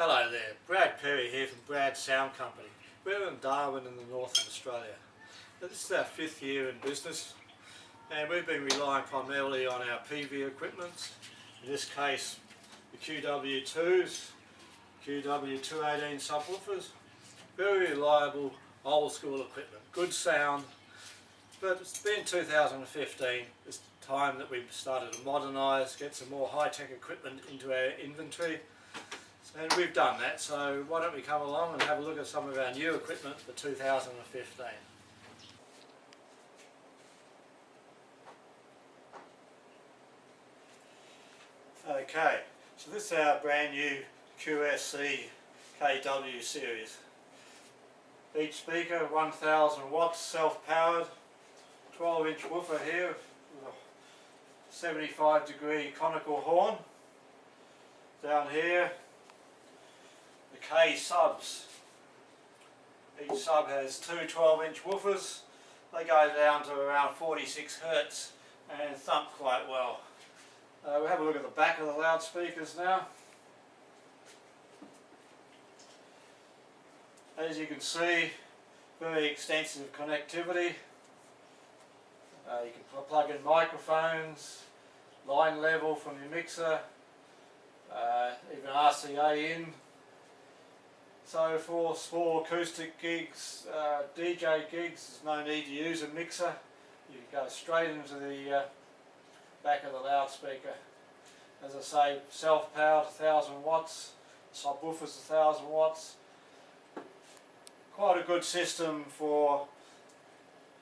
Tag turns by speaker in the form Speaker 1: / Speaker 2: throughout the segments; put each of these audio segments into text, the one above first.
Speaker 1: Hello there, Brad Perry here from Brad Sound Company. We're in Darwin in the north of Australia. Now, this is our 5th year in business and we've been relying primarily on our PV equipment. In this case the QW2s, QW218 subwoofers. Very reliable old school equipment, good sound, but it's been 2015. It's time that we've started to modernise, get some more high-tech equipment into our inventory. And we've done that, so why don't we come along and have a look at some of our new equipment for 2015. Okay, so this is our brand new QSC KW series. Each speaker 1000 watts, self-powered, 12-inch woofer here with a 75-degree conical horn. Down here the K subs. Each sub has two 12-inch woofers. They go down to around 46 Hz and thump quite well. We'll have a look at the back of the loudspeakers now. As you can see, very extensive connectivity. You can plug in microphones, line level from your mixer, even RCA in. So for small acoustic gigs, DJ gigs, there's no need to use a mixer. You can go straight into the back of the loudspeaker. As I say, self-powered, 1000 watts, subwoofers 1000 watts. Quite a good system for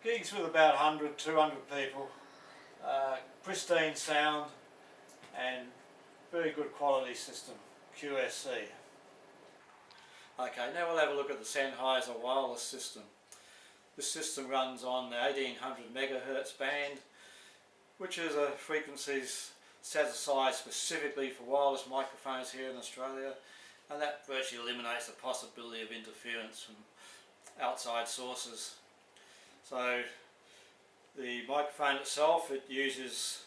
Speaker 1: gigs with about 100, 200 people. Pristine sound and very good quality system, QSC. Okay, now we'll have a look at the Sennheiser Wireless system. This system runs on the 1800 MHz band, which is a frequency set aside specifically for wireless microphones here in Australia, and that virtually eliminates the possibility of interference from outside sources. So the microphone itself, it uses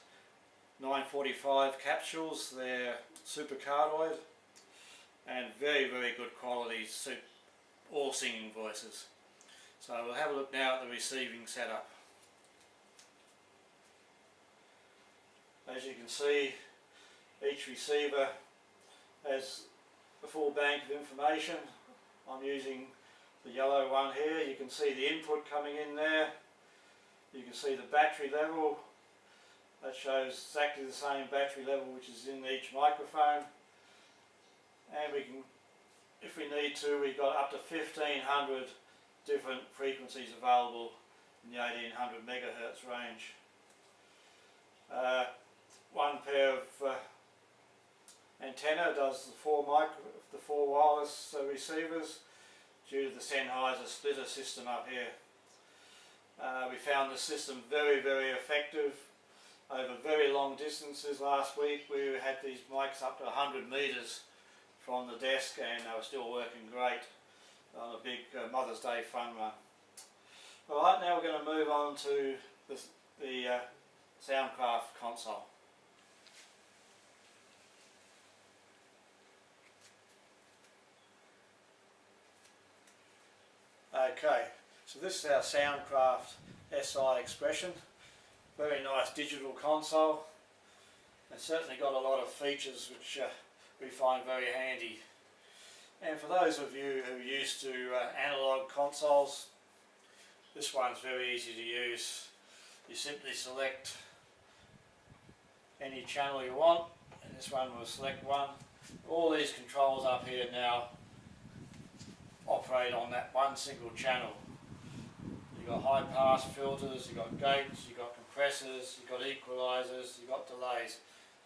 Speaker 1: 945 capsules. They're super cardioid and very good quality, suit all singing voices. So we'll have a look now at the receiving setup. As you can see, each receiver has a full bank of information. I'm using the yellow one here. You can see the input coming in there. You can see the battery level. That shows exactly the same battery level which is in each microphone. And we can, if we need to, we've got up to 1500 different frequencies available in the 1800 MHz range. One pair of antenna does the four wireless receivers due to the Sennheiser splitter system up here. We found the system very effective over very long distances. Last week we had these mics up to 100 metres from the desk and they were still working great on a big Mother's Day fun run. Alright, now we're going to move on to the Soundcraft console. Okay, so this is our Soundcraft SI Expression. Very nice digital console. It's certainly got a lot of features which we find very handy. And for those of you who are used to analog consoles, this one's very easy to use. You simply select any channel you want, and this one will select one. All these controls up here now operate on that one single channel. You've got high pass filters, you've got gates, you've got compressors, you've got equalizers, you've got delays.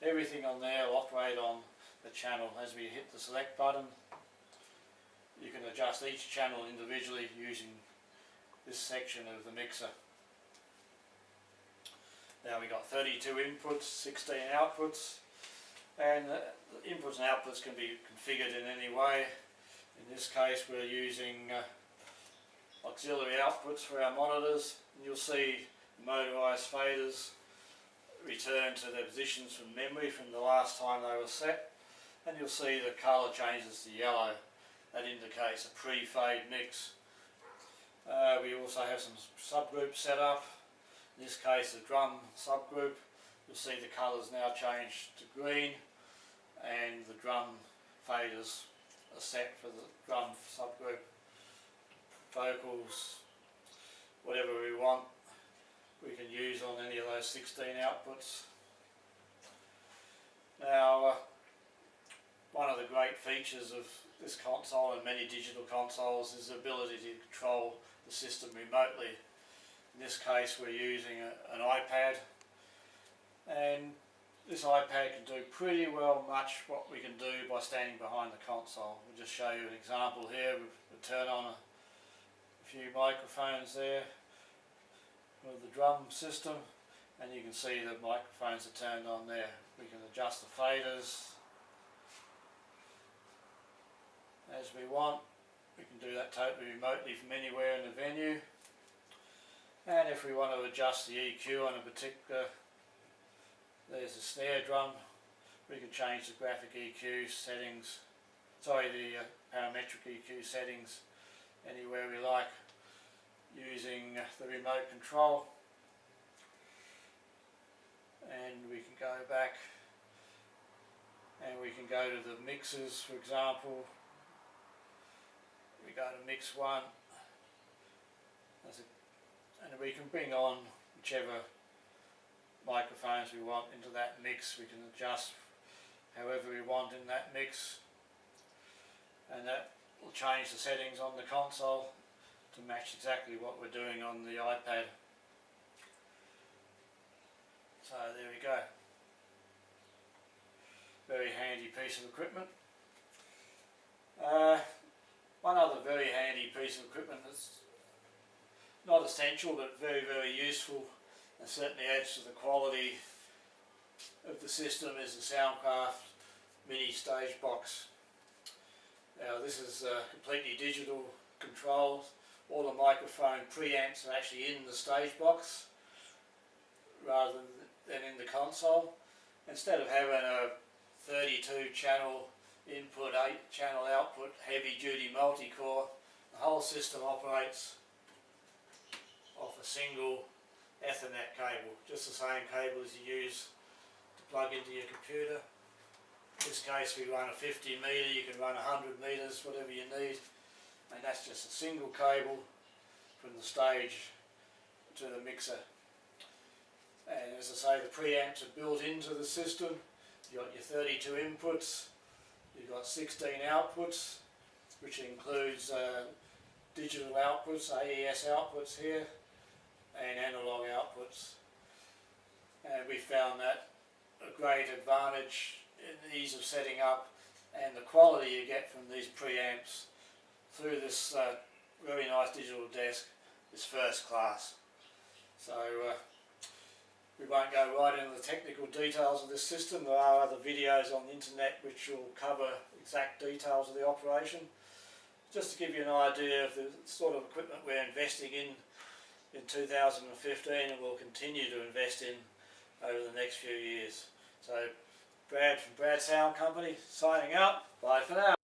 Speaker 1: Everything on there will operate on the channel. As we hit the select button, you can adjust each channel individually using this section of the mixer. Now we've got 32 inputs, 16 outputs, and the inputs and outputs can be configured in any way. In this case we're using auxiliary outputs for our monitors. And you'll see the motorised faders return to their positions from memory from the last time they were set, and you'll see the colour changes to yellow. That indicates a pre-fade mix. We also have some subgroups set up. In this case, the drum subgroup. You'll see the colours now changed to green, and the drum faders are set for the drum subgroup. Vocals, whatever we want, we can use on any of those 16 outputs. Now, one of the great features of this console and many digital consoles is the ability to control the system remotely. In this case, we're using an iPad, and this iPad can do pretty well much what we can do by standing behind the console. We'll just show you an example here. We'll turn on a few microphones there with the drum system, and you can see the microphones are turned on there. We can adjust the faders as we want. We can do that totally remotely from anywhere in the venue. And if we want to adjust the EQ on a particular, there's a snare drum, we can change the graphic EQ settings, the parametric EQ settings anywhere we like using the remote control. And we can go back and we can go to the mixers, for example. We go to mix 1, and we can bring on whichever microphones we want into that mix. We can adjust however we want in that mix, and that will change the settings on the console to match exactly what we're doing on the iPad. So there we go. Very handy piece of equipment. One other very handy piece of equipment that's not essential but very, very useful and certainly adds to the quality of the system is the Soundcraft mini stage box. Now this is completely digital controls. All the microphone preamps are actually in the stage box rather than in the console. Instead of having a 32 channel input, 8 channel output, heavy duty multi-core, the whole system operates off a single Ethernet cable, just the same cable as you use to plug into your computer. In this case we run a 50 metre, you can run 100 metres, whatever you need, and that's just a single cable from the stage to the mixer. And as I say, the preamps are built into the system. You've got your 32 inputs, you've got 16 outputs, which includes digital outputs, AES outputs here, and analog outputs. And we found that a great advantage in the ease of setting up and the quality you get from these preamps through this very nice digital desk is first class. So we won't go right into the technical details of this system. There are other videos on the internet which will cover exact details of the operation. Just to give you an idea of the sort of equipment we're investing in 2015 and will continue to invest in over the next few years. So Brad from Brad Sound Company signing out. Bye for now.